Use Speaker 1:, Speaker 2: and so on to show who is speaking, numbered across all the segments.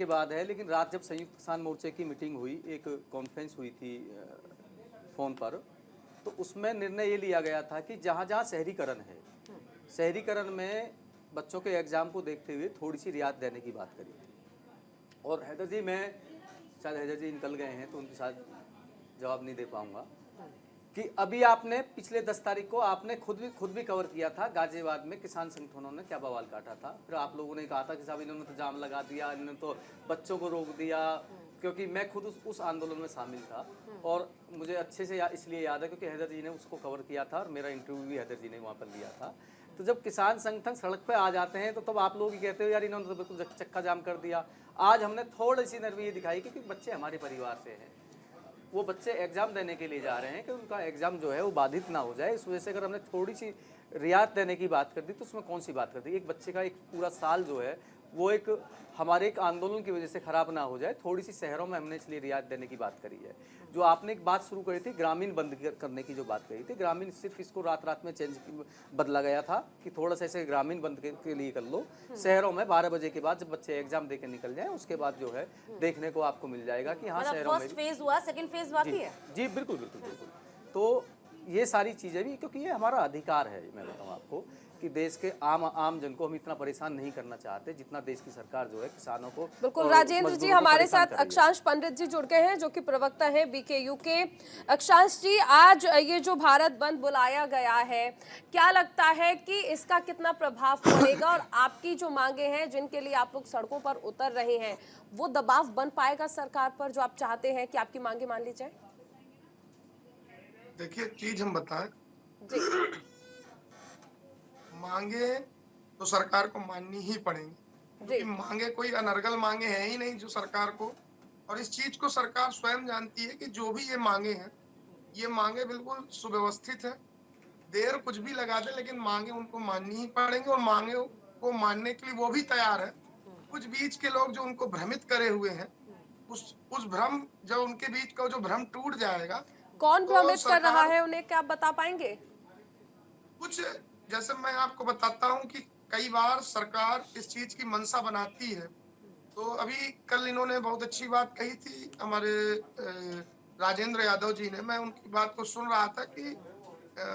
Speaker 1: के बाद है, लेकिन रात जब संयुक्त किसान मोर्चे की मीटिंग हुई, एक कॉन्फ्रेंस हुई थी फ़ोन पर, तो उसमें निर्णय ये लिया गया था कि जहाँ जहाँ शहरीकरण है, शहरीकरण में बच्चों के एग्ज़ाम को देखते हुए थोड़ी सी रियायत देने की बात करी थी। और हैदर जी, मैं शायद हैदर जी निकल गए हैं तो उनके साथ जवाब नहीं दे पाऊँगा कि अभी आपने पिछले 10 तारीख को आपने खुद भी कवर किया था गाजियाबाद में किसान संगठनों ने क्या बवाल काटा था। फिर आप लोगों ने कहा था कि साहब इन्होंने तो जाम लगा दिया, इन्होंने तो बच्चों को रोक दिया, क्योंकि मैं खुद उस आंदोलन में शामिल था और मुझे अच्छे से इसलिए याद है क्योंकि हैदर जी ने उसको कवर किया था और मेरा इंटरव्यू भी हैदर जी ने वहाँ पर लिया था। तो जब किसान संगठन सड़क पर आ जाते हैं तो तब आप लोग ही कहते हो यार इन्होंने तो बिल्कुल चक्का जाम कर दिया। आज हमने थोड़ी सी नरमी ये दिखाई क्योंकि बच्चे हमारे परिवार से हैं, वो बच्चे एग्ज़ाम देने के लिए जा रहे हैं कि उनका एग्ज़ाम जो है वो बाधित ना हो जाए। इस वजह से अगर हमने थोड़ी सी रियायत देने की बात कर दी तो उसमें कौन सी बात कर दी। एक बच्चे का एक पूरा साल जो है वो एक हमारे एक आंदोलन की वजह से ख़राब ना हो जाए, थोड़ी सी शहरों में हमने इसलिए रियायत देने की बात करी है। जो आपने एक बात शुरू करी थी ग्रामीण बंद करने की, जो बात करी थी ग्रामीण, सिर्फ इसको रात रात में बदला गया था कि थोड़ा सा ऐसे ग्रामीण बंद के लिए कर लो। शहरों में 12 बजे के बाद जब बच्चे एग्जाम दे के निकल जाएं उसके बाद जो है देखने को आपको मिल जाएगा कि हाँ शहरों में
Speaker 2: फर्स्ट फेज हुआ, सेकंड फेज बाकी है।
Speaker 1: जी बिल्कुल बिल्कुल बिल्कुल। तो ये सारी चीज़ें भी, क्योंकि ये हमारा अधिकार है, मैं बताऊँ आपको कि देश के आम जन को हम इतना परेशान नहीं करना चाहते जितना देश की सरकार जो है किसानों को।
Speaker 3: बिल्कुल राजेंद्र जी, हमारे साथ अक्षांश पंडित जी जुड़ गए हैं जो कि प्रवक्ता है बीकेयू के। अक्षांश जी, आज ये जो भारत बंद बुलाया गया है, क्या लगता है कि इसका कितना प्रभाव पड़ेगा और आपकी जो मांगे हैं जिनके लिए आप लोग सड़कों पर उतर रहे हैं, वो दबाव बन पाएगा सरकार पर जो आप चाहते हैं कि आपकी मांगे मान ली जाए?
Speaker 4: देखिए, चीज हम बताएं, मांगे तो सरकार को माननी ही पड़ेंगी, क्योंकि मांगे कोई अनर्गल मांगे हैं ही नहीं जो सरकार को, और इस चीज को सरकार स्वयं जानती है कि जो भी ये मांगे बिल्कुल सुव्यवस्थित है। देर कुछ भी लगा दे लेकिन मांगे उनको माननी ही पड़ेंगी, और मांगे को मानने के लिए वो भी तैयार है। कुछ बीच के लोग जो उनको भ्रमित करे हुए हैं, उस भ्रम, जब उनके बीच का जो भ्रम टूट जाएगा।
Speaker 3: कौन भ्रमित कर रहा है उन्हें, क्या आप बता पाएंगे?
Speaker 4: कुछ, जैसे मैं आपको बताता हूं कि कई बार सरकार इस चीज की मंशा बनाती है। तो अभी कल इन्होंने बहुत अच्छी बात कही थी हमारे राजेंद्र यादव जी ने, मैं उनकी बात को सुन रहा था कि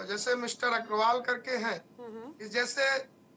Speaker 4: जैसे मिस्टर अग्रवाल करके हैं, इस जैसे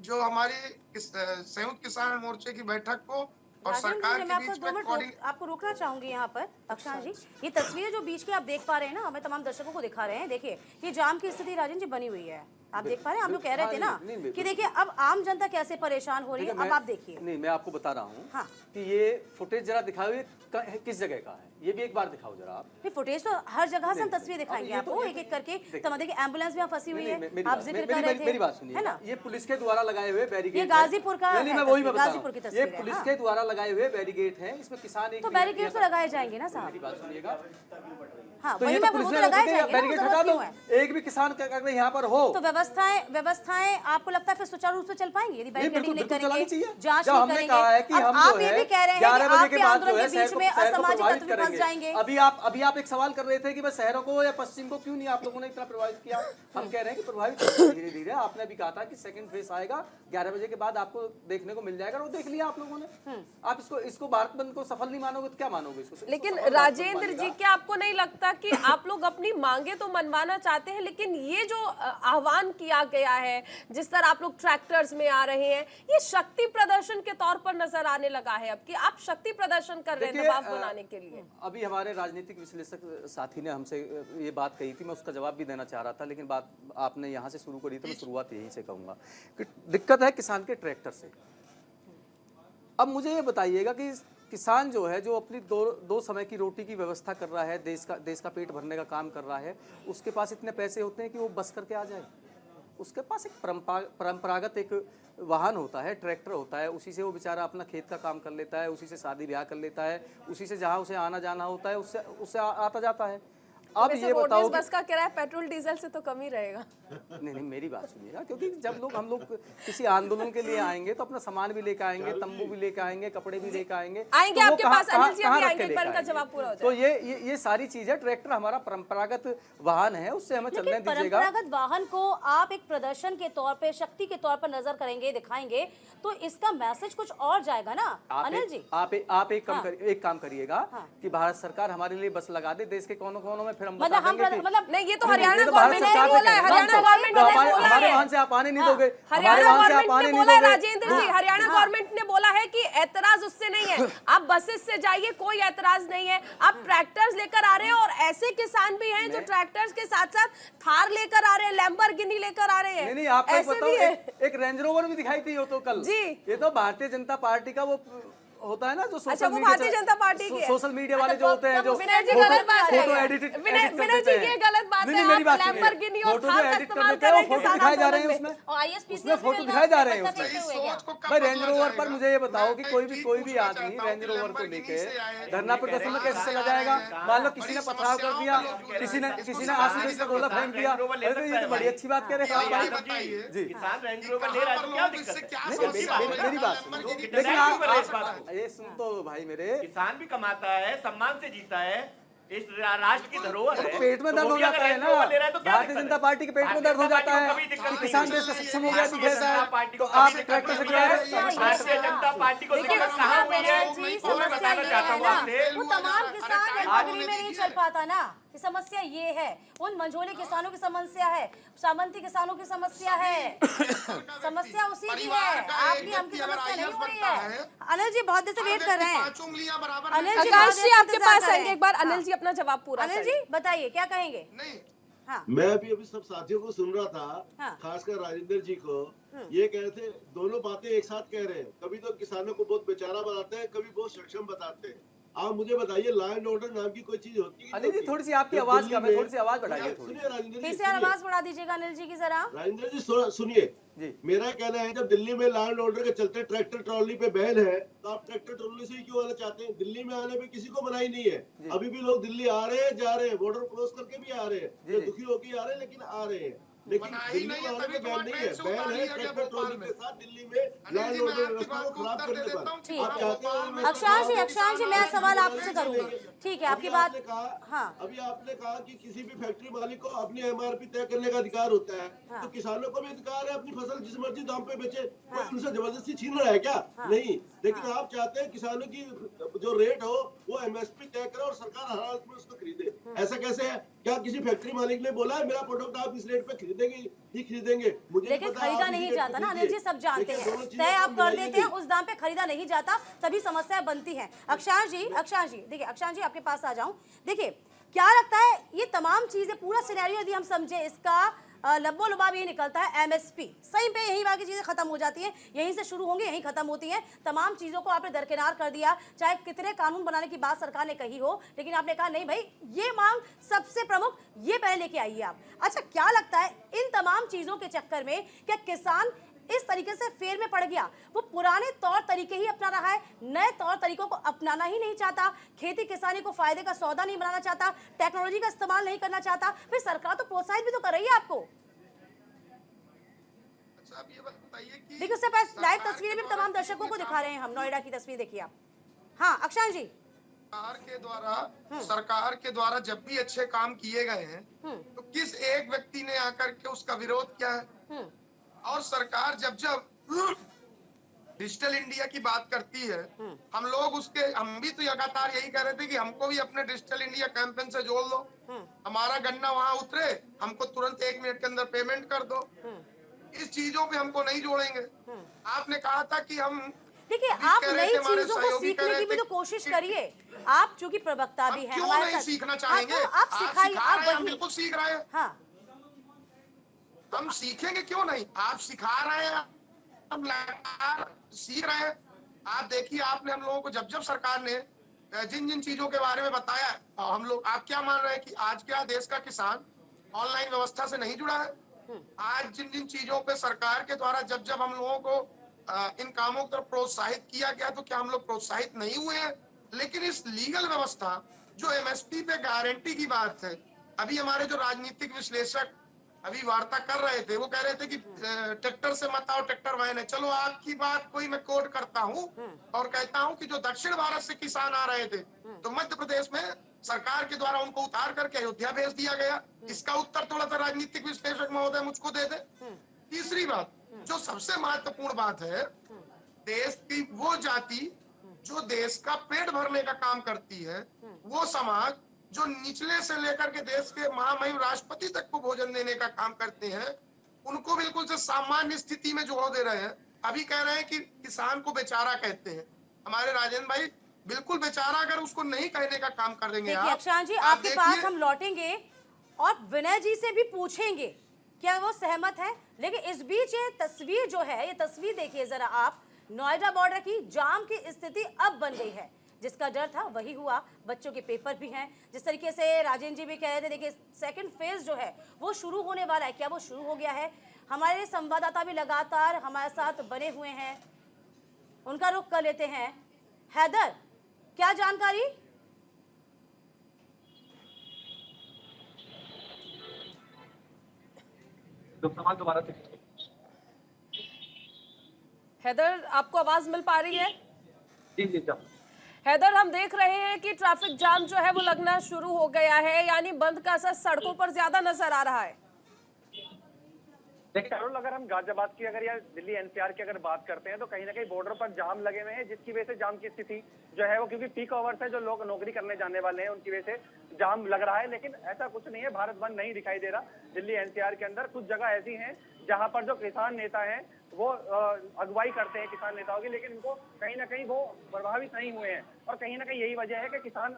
Speaker 4: जो हमारी संयुक्त किसान मोर्चे की बैठक को और सरकार के बीच में
Speaker 2: आपको रोकना चाहूंगी यहाँ पर अक्षांश जी। ये तस्वीरें जो बीच की आप देख पा रहे हैं ना, हमें तमाम दर्शकों को दिखा रहे हैं। देखिए, ये जाम की स्थिति राजेंद्र जी बनी हुई है, आप देख पा रहे हैं। हम लोग कह रहे थे ना कि देखिए अब आम जनता कैसे परेशान हो रही है, अब आप देखिए।
Speaker 1: नहीं, मैं आपको बता रहा हूँ
Speaker 2: हाँ,
Speaker 1: कि ये फुटेज जरा दिखाओ, ये किस जगह का है, ये भी एक बार दिखाओ जरा आप।
Speaker 2: नहीं, फुटेज तो हर जगह से हम तस्वीर दिखाएंगे आपको एक एक करके। तो देखिए एम्बुलेंस भी फंसी हुई है, आप जिक्र कर रहे थे।
Speaker 1: मेरी बात सुनिए,
Speaker 2: है ना,
Speaker 1: ये पुलिस के द्वारा लगाए हुए बैरिकेड,
Speaker 2: ये गाजीपुर का,
Speaker 1: गाजीपुर की तस्वीर, ये पुलिस के द्वारा लगाए हुए बैरिकेड है। इसमें किसान
Speaker 2: तो बैरिकेड तो लगाए जाएंगे ना साहब,
Speaker 1: मेरी बात सुनिएगा।
Speaker 2: हाँ,
Speaker 1: तो
Speaker 2: वही
Speaker 1: ये
Speaker 2: मैं
Speaker 1: पुलिस ने
Speaker 2: लगाए जाएंगे,
Speaker 1: बैरिकेड हटा दो, एक भी किसान अगर यहाँ पर हो
Speaker 2: तो व्यवस्थाएं आपको लगता है फिर सुचारू रूप से चल पाएंगी यदि बैरिकेडिंग नहीं करेंगे,
Speaker 1: जांच नहीं करेंगे। कहा है कि हम
Speaker 2: आप ये भी कह रहे हैं कि आपके आंदोलन के बीच में असामाजिक तत्व भी फंस जाएंगे।
Speaker 1: अभी आप एक सवाल कर रहे थे कि बस शहरों को या पश्चिम को क्यों नहीं आप लोगों ने इतना प्रभावित किया। हम कह रहे हैं कि प्रभावित धीरे धीरे। आपने भी कहा था कि सेकंड फेज आएगा 11 बजे के बाद आपको देखने को मिल जाएगा, वो देख लिया आप लोगों ने। आप इसको भारत बंद को सफल नहीं मानोगे तो क्या मानोगे इसको?
Speaker 3: लेकिन राजेंद्र जी, क्या आपको नहीं लगता कि आप लोग अपनी मांगे तो मनवाना चाहते हैं, लेकिन ये जो आह्वान किया गया है, जिस तरह आप लोग ट्रैक्टर्स में आ रहे हैं, ये शक्ति प्रदर्शन के तौर पर नजर आने लगा है अब कि आप शक्ति प्रदर्शन कर रहे हैं दबाव बनाने के लिए।
Speaker 1: अभी हमारे राजनीतिक विश्लेषक साथी ने हमसे ये बात कही थी, मैं उसका जवाब भी देना चाह रहा था, लेकिन बात आपने यहाँ से शुरू करी तो मैं शुरुआत यहीं से कहूँगा कि दिक्कत है किसान के ट्रैक्टर से। अब मुझे ये बताइएगा कि किसान जो है, जो अपनी दो समय की रोटी की व्यवस्था कर रहा है, देश का पेट भरने का काम कर रहा है, उसके पास इतने पैसे होते हैं कि वो बस करके आ जाए? उसके पास एक परंपरागत एक वाहन होता है, ट्रैक्टर होता है, उसी से वो बेचारा अपना खेत का काम कर लेता है, उसी से शादी ब्याह कर लेता है, उसी से जहाँ उसे आना जाना होता है उससे आता जाता है। अब
Speaker 3: वैसे
Speaker 1: ये बताओ
Speaker 3: रोडवेज
Speaker 1: कि
Speaker 3: बस का किराया पेट्रोल डीजल से तो कम ही रहेगा।
Speaker 1: नहीं मेरी बात सुनिएगा, क्योंकि जब हम लोग किसी आंदोलन के लिए आएंगे तो अपना सामान भी लेकर आएंगे, तंबू भी लेकर आएंगे, कपड़े भी लेकर आएंगे।
Speaker 3: आएंगे
Speaker 1: तो वो
Speaker 3: आपके
Speaker 1: कहाँ-
Speaker 3: पास, अनिल जी
Speaker 1: कहाँ
Speaker 3: अभी
Speaker 1: रख
Speaker 3: आएंगे,
Speaker 1: के
Speaker 3: एक बार
Speaker 1: लेकर
Speaker 3: इनका
Speaker 1: आएंगे?
Speaker 3: जवाब पूरा हो
Speaker 1: तो ये सारी चीजें ट्रैक्टर हमारा परंपरागत वाहन है, उससे हमें चलने
Speaker 2: लेकिन
Speaker 1: दीजिएगा।
Speaker 2: परंपरागत वाहन को आप एक प्रदर्शन के तौर पे, शक्ति के तौर पर नजर करेंगे, दिखाएंगे, तो इसका मैसेज कुछ और जाएगा ना अनिल जी।
Speaker 1: आप एक काम करिएगा कि भारत सरकार हमारे लिए बस लगा दे देश के कोनों-कोनों में, फिर हम
Speaker 2: मतलब
Speaker 1: बता
Speaker 2: हम
Speaker 1: देंगे कि
Speaker 2: मतलब
Speaker 3: नहीं, ये तो
Speaker 1: नहीं,
Speaker 3: हरियाणा
Speaker 1: ये तो भारत
Speaker 3: गवर्नमेंट ने
Speaker 1: सरकार से
Speaker 3: बोला है,
Speaker 1: कह रहे हैं।
Speaker 3: हरियाणा गवर्नमेंट
Speaker 1: तो
Speaker 3: ने बोला
Speaker 1: हमारे
Speaker 3: है।
Speaker 1: वाहन से आप आने नहीं दोगे, हमारे
Speaker 3: हरियाणा
Speaker 1: वाहन से आप
Speaker 3: गवर्नमेंट
Speaker 1: आने
Speaker 3: ने
Speaker 1: नहीं
Speaker 3: बोला है,
Speaker 1: दोगे।
Speaker 3: राजेंद्र जी, हरियाणा गवर्नमेंट ने बोला है कि ऐतराज उससे नहीं है, आप बसेस से जाइए, कोई ऐतराज नहीं है। आप ट्रैक्टर्स लेकर आ रहे हैं और ऐसे किसान भी हैं जो ट्रैक्टर्स के साथ साथ थार लेकर आ रहे हैं, लैम्बोर्गिनी लेकर आ रहे हैं।
Speaker 1: नहीं आपको एक
Speaker 3: ऐसे
Speaker 1: बताओ,
Speaker 3: भी है।
Speaker 1: एक रेंज रोवर भी दिखाई थी हो तो कल
Speaker 3: जी।
Speaker 1: ये तो भारतीय जनता पार्टी का वो होता है ना, जो
Speaker 3: अच्छा, वो भारतीय जनता पार्टी की है।
Speaker 1: सोशल मीडिया वाले
Speaker 2: अच्छा,
Speaker 1: जो होते हैं, जो
Speaker 3: विनय जी गलत बात है,
Speaker 1: फोटो एडिट
Speaker 3: विनय जी ये गलत बात है।
Speaker 1: मेरी बात
Speaker 3: आप लैम्बोर्गिनी और
Speaker 1: फोटो जो
Speaker 3: थार का
Speaker 1: एडिट
Speaker 3: इस्तेमाल
Speaker 1: करते
Speaker 3: कर
Speaker 1: हैं
Speaker 3: रहे
Speaker 1: वो
Speaker 3: हैं
Speaker 1: फोटो
Speaker 3: किसान
Speaker 1: दिखाए जा रहे हैं
Speaker 3: आंदोलन
Speaker 1: उसमें,
Speaker 2: और ISPCL
Speaker 1: उसमें फोटो
Speaker 2: में
Speaker 1: दिखाए जा रहे हैं
Speaker 2: बच्चा
Speaker 1: उसमें।
Speaker 2: देखते हुए क्या?
Speaker 1: भाई रेंज रोवर पर मुझे ये बताओ कि कोई भी आदमी रेंज रोवर को लेके धरना प्रदर्शन में कैसे चला जाएगा? मान लो किसी ने पथराव कर दिया, किसी ने आशीष का गोला फेंक दिया, ये तो बड़ी अच्छी बात कह रहे हैं आप भाई। जी
Speaker 5: किसान रेंज रोवर ले रहा है तो क्या दिक्कत है?
Speaker 1: मेरी बात सुनो, लेकिन आप ये सुन तो भाई मेरे,
Speaker 5: किसान भी कमाता है, सम्मान से जीता है, इस राष्ट्र की धरोहर है।
Speaker 1: पेट में
Speaker 5: तो
Speaker 1: दर्द
Speaker 5: वो
Speaker 1: हो
Speaker 5: भी
Speaker 1: जाता
Speaker 5: अगर
Speaker 1: है
Speaker 5: रेंज
Speaker 1: ना,
Speaker 5: रोवर ले रहा है तो क्या
Speaker 1: भारतीय
Speaker 5: दिक्कत
Speaker 1: जनता
Speaker 5: है?
Speaker 1: पार्टी के पेट में दर्द हो जाता है कि किसान देश का सक्षम हो गया, दिख ऐसा है तो आप ट्रैक्टर से गिरा रहे हैं।
Speaker 5: भारतीय जनता पार्टी को
Speaker 2: देखिए
Speaker 5: दिक्कत कहाँ हुई है?
Speaker 2: जी,
Speaker 5: वो मैं
Speaker 2: समस्या
Speaker 5: बताना
Speaker 2: ये
Speaker 5: चाहता
Speaker 2: है
Speaker 5: हूँ
Speaker 2: ना,
Speaker 5: आपसे।
Speaker 2: वो तमाम किसान नगरी में नहीं चल पाता ना, कि समस्या ये है, उन मंझोले किसानों की समस्या है, सामंती किसानों की समस्या है, समस्या उसी की है, आपकी हमकी समस्या नहीं हो रही है। अनिल जी बहुत देर से वेट कर रहे हैं। अनिल जी
Speaker 3: आकाश जी आपके पास
Speaker 2: इंतजार
Speaker 3: आएंगे, एक बार
Speaker 2: कर रहे
Speaker 3: अनिल जी अपना जवाब पूरा
Speaker 2: हैं। अनिल
Speaker 3: करें।
Speaker 2: जी बताइए क्या कहेंगे?
Speaker 4: नहीं
Speaker 2: हाँ
Speaker 6: मैं अभी सब साथियों को सुन रहा था,
Speaker 2: हाँ।
Speaker 6: खासकर राजेंद्र जी को, ये कह रहे थे, दोनों बातें एक साथ कह रहे हैं। कभी तो किसानों को बहुत बेचारा बताते हैं, कभी बहुत सक्षम बताते हैं। आप मुझे बताइए, लॉ एंड ऑर्डर नाम की कोई चीज होती है?
Speaker 1: अनिल जी थोड़ी सी आपकी आवाज कम है, थोड़ी सी आवाज बढ़ाइए थोड़ी।
Speaker 6: सुनिए राजेंद्र
Speaker 2: फिर
Speaker 6: जी,
Speaker 2: से आवाज बढ़ा दीजिएगा अनिल जी की जरा।
Speaker 6: राजेंद्र जी सुनिए,
Speaker 1: जी
Speaker 6: मेरा कहना है, जब दिल्ली में लॉ एंड ऑर्डर के चलते ट्रैक्टर ट्रॉली पे बैन है, तो आप ट्रैक्टर ट्रॉली से ही क्यों आना चाहते हैं? दिल्ली में आने पे किसी को मनाही नहीं है। अभी भी लोग दिल्ली आ रहे हैं, जा रहे हैं, बॉर्डर क्रॉस करके भी आ रहे हैं,
Speaker 1: जी।
Speaker 6: दुखी होकर आ रहे हैं, लेकिन आ रहे हैं। लेकिन
Speaker 4: मनाही
Speaker 6: दिल्ली
Speaker 4: नहीं
Speaker 6: को
Speaker 4: है,
Speaker 6: आने
Speaker 4: तभी
Speaker 6: पे
Speaker 4: तो
Speaker 6: बैन नहीं है,
Speaker 4: ट्रेन से
Speaker 6: बैन
Speaker 4: उतार
Speaker 6: है
Speaker 4: लिया गया
Speaker 6: ट्रैक्टर
Speaker 4: भोपाल
Speaker 6: ट्रॉली
Speaker 4: में।
Speaker 6: के साथ दिल्ली में लॉ एंड
Speaker 4: जी, मैं
Speaker 6: ऑर्डर
Speaker 4: आपकी
Speaker 6: व्यवस्था
Speaker 4: बात
Speaker 6: को
Speaker 4: को
Speaker 6: खराब
Speaker 4: उत्तर
Speaker 6: करने
Speaker 4: दे
Speaker 6: पर।
Speaker 4: देता हूँ।
Speaker 2: ठीक
Speaker 6: आप चाहते हैं
Speaker 2: अक्षांश जी, अक्षांश जी मैं सवाल आपसे करूंगी, ठीक है आपकी बात। हाँ
Speaker 6: अभी आपने कहा कि किसी भी फैक्ट्री मालिक को अपनी एमआरपी तय करने का अधिकार होता है,
Speaker 2: हाँ।
Speaker 6: तो किसानों को भी अधिकार है अपनी फसल जिस मर्जी दाम पे बेचे। कोई उनसे जबरदस्ती छीन रहा है क्या? नहीं, लेकिन आप चाहते हैं किसानों की जो रेट हो वो एमएसपी तय करे और सरकार हर हालत में उसको खरीदे। ऐसा कैसे है? क्या किसी फैक्ट्री मालिक ने बोला है मेरा प्रोडक्ट आप इस रेट पे खरीदेंगे ही खरीदेंगे? मुझे
Speaker 2: लेकिन
Speaker 6: पता,
Speaker 2: खरीदा
Speaker 6: आप इसी
Speaker 2: नहीं
Speaker 6: रेट पे
Speaker 2: जाता ना अनिल जी, सब जानते
Speaker 6: लेकिन दोनों
Speaker 2: हैं,
Speaker 6: चीजें
Speaker 2: तय आप
Speaker 6: को
Speaker 2: कर
Speaker 6: मिलाइए
Speaker 2: देते हैं,
Speaker 6: नहीं।
Speaker 2: उस दाम पे खरीदा नहीं जाता, तभी समस्या बनती है। अक्षांश जी देखिए, अक्षांश जी आपके पास आ जाऊं। देखिए क्या लगता है, ये तमाम चीजें, पूरा सिनेरियो यदि हम समझे, इसका लब्बो लुबाब यही निकलता है, एमएसपी सही पे यही बाकी चीजें खत्म हो जाती हैं, यहीं से शुरू होंगी यहीं खत्म होती हैं। तमाम चीजों को आपने दरकिनार कर दिया, चाहे कितने कानून बनाने की बात सरकार ने कही हो, लेकिन आपने कहा नहीं भाई, ये मांग सबसे प्रमुख, ये पहले लेके आइए आप। अच्छा क्या लगता है, इन तमाम चीजों के चक्कर में क्या किसान इस तरीके से फेर में पड़ गया? वो पुराने तौर तरीके ही अपना रहा है, नए तौर तरीकों को अपनाना ही नहीं चाहता, खेती किसानी को फायदे का सौदा नहीं बनाना चाहता, टेक्नोलॉजी का इस्तेमाल नहीं करना चाहता। फिर सरकार तो प्रोत्साहित भी तो कर रही है आपको।
Speaker 4: अच्छा, अब ये बताइए कि
Speaker 2: देखिए उससे पहले लाइव तस्वीरें भी तमाम दर्शकों को दिखा रहे हैं हम, नोएडा की तस्वीर देखिए आप। हाँ अक्षांश जी।
Speaker 4: सरकार के द्वारा जब भी अच्छे काम किए गए हैं, तो किस एक व्यक्ति ने आकर के उसका विरोध किया है? और सरकार जब डिजिटल इंडिया की बात करती है, हम भी तो लगातार यही कह रहे थे कि हमको भी अपने डिजिटल इंडिया कैंपेन से जोड़ लो, हमारा गन्ना वहां उतरे, हमको तुरंत 1 मिनट के अंदर पेमेंट कर दो। इस चीजों पे हमको नहीं जोड़ेंगे। आपने कहा था कि हम,
Speaker 2: देखिए आप नई चीजों को सीखने की भी तो कोशिश करिए, आप चूंकि प्रवक्ता भी हैं
Speaker 4: क्यों
Speaker 2: हमारे
Speaker 4: नहीं
Speaker 2: साथ,
Speaker 4: सीखना चाहेंगे?
Speaker 2: आप सिखाइए, आप
Speaker 4: हम
Speaker 2: वही।
Speaker 4: बिल्कुल सीख रहे हैं,
Speaker 2: हाँ
Speaker 4: हम सीखेंगे क्यों नहीं? आप सिखा रहे हैं, हम लगातार सीख रहे हैं। आप देखिए, आपने हम लोगों को जब सरकार ने जिन जिन चीजों के बारे में बताया, हम लोग, आप क्या मान रहे हैं कि आज क्या देश का किसान ऑनलाइन व्यवस्था से नहीं जुड़ा है? आज जिन जिन चीजों पे सरकार के द्वारा जब हम लोगों को इन कामों की तरफ प्रोत्साहित किया गया, तो क्या हम लोग प्रोत्साहित नहीं हुए हैं? लेकिन इस लीगल व्यवस्था जो एमएसपी पे गारंटी की बात है, अभी हमारे जो राजनीतिक विश्लेषक अभी वार्ता कर रहे थे, वो कह रहे थे कि ट्रैक्टर से मत आओ, ट्रैक्टर वैन है। चलो आपकी बात कोई मैं कोट करता हूँ और कहता हूँ कि जो दक्षिण भारत से किसान आ रहे थे, तो मध्य प्रदेश में सरकार के द्वारा उनको उतार करके अयोध्या भेज दिया गया। इसका उत्तर थोड़ा सा राजनीतिक विश्लेषक महोदय मुझको दे दे। तीसरी बात, जो सबसे महत्वपूर्ण बात है, देश की वो जाति जो देश का पेट भरने का काम करती है, वो समाज जो निचले से लेकर के देश के महामहिम राष्ट्रपति तक को भोजन देने का काम करते हैं, उनको बिल्कुल से सामान्य स्थिति में जोड़ दे रहे हैं। अभी कह रहे हैं कि किसान को बेचारा कहते हैं। हमारे राजेंद्र भाई, बिल्कुल बेचारा अगर उसको नहीं कहने का काम कर देंगे आप।
Speaker 2: अक्षांश जी, आपके पास हम लौटेंगे और विनय जी से भी पूछेंगे क्या वो सहमत है। लेकिन इस बीच ये तस्वीर जो है, ये तस्वीर देखिए जरा आप, नोएडा बॉर्डर की जाम की स्थिति अब बन गई है। जिसका डर था वही हुआ, बच्चों के पेपर भी हैं। जिस तरीके से राजेंद्र जी भी कह रहे थे, देखिए सेकंड फेज जो है वो शुरू होने वाला है। क्या वो शुरू हो गया है? हमारे संवाददाता भी लगातार हमारे साथ बने हुए हैं, उनका रुख कर लेते हैं। हैदर, क्या जानकारी?
Speaker 7: सवाल दोबारा से।
Speaker 3: हैदर, आपको आवाज मिल पा रही है?
Speaker 7: जी जी जी।
Speaker 3: हैदर, हम देख रहे हैं कि ट्रैफिक जाम जो है वो लगना शुरू हो गया है, यानी बंद का असर सड़कों पर ज्यादा नजर आ रहा है।
Speaker 7: देखिए अरुण, अगर हम गाजियाबाद की अगर या दिल्ली एनसीआर की अगर बात करते हैं तो कहीं ना कहीं बॉर्डर पर जाम लगे हुए हैं, जिसकी वजह से जाम की स्थिति जो है वो, क्योंकि पीक आवर्स है, जो लोग नौकरी करने जाने वाले हैं उनकी वजह से जाम लग रहा है। लेकिन ऐसा कुछ नहीं है, भारत बंद नहीं दिखाई दे रहा। दिल्ली एनसीआर के अंदर कुछ जगह ऐसी हैं जहां पर जो किसान नेता हैं वो अगुवाई करते हैं किसान नेताओं की, लेकिन उनको कहीं ना कहीं वो प्रभावित नहीं हुए हैं। और कहीं ना कहीं यही वजह है कि किसान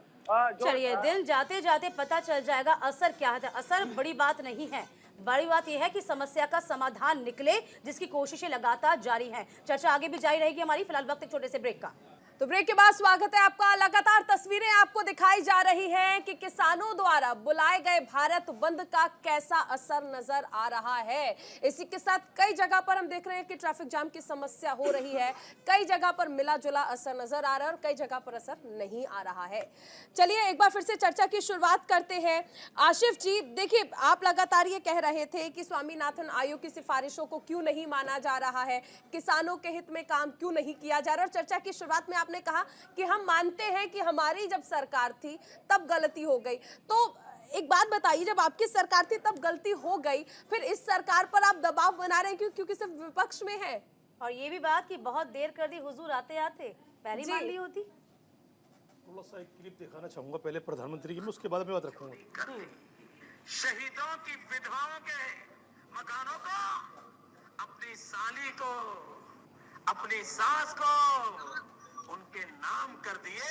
Speaker 2: चलिए, दिन जाते जाते पता चल जाएगा असर क्या है। असर बड़ी बात नहीं है, बड़ी बात यह है कि समस्या का समाधान निकले, जिसकी कोशिशें लगातार जारी हैं। चर्चा आगे भी जारी रहेगी हमारी। फिलहाल वक्त एक छोटे से ब्रेक का।
Speaker 3: तो ब्रेक के बाद स्वागत है आपका। लगातार तस्वीरें आपको दिखाई जा रही हैं कि किसानों द्वारा बुलाए गए भारत बंद का कैसा असर नजर आ रहा है। इसी के साथ कई जगह पर हम देख रहे हैं कि ट्रैफिक जाम की समस्या हो रही है, कई जगह पर मिला जुला असर नजर आ रहा है और कई जगह पर असर नहीं आ रहा है। चलिए एक बार फिर से चर्चा की शुरुआत करते हैं। आशिफ जी, देखिए आप लगातार ये कह रहे थे कि स्वामीनाथन आयोग की सिफारिशों को क्यों नहीं माना जा रहा है, किसानों के हित में काम क्यों नहीं किया जा रहा। और चर्चा की शुरुआत में आपने कहा कि हम मानते हैं कि हमारी जब सरकार थी तब गलती हो गई। तो एक बात बताइए, जब आपकी सरकार थी तब गलती हो गई, फिर इस सरकार पर आप दबाव बना रहे हैं क्योंकि सिर्फ विपक्ष में है।
Speaker 2: और ये भी बात कि बहुत देर कर दी हुजूर आते आते, पहली मान ली होती।
Speaker 8: थोड़ा सा एक क्लिप दिखाना चाहूंगा पहले प्रधानमंत्री की, मैं उसके बाद में बात रखूंगा।
Speaker 9: शहीदों की विधवाओं के मकानों को, अपनी साली को, अपनी सास को उनके नाम कर दिए।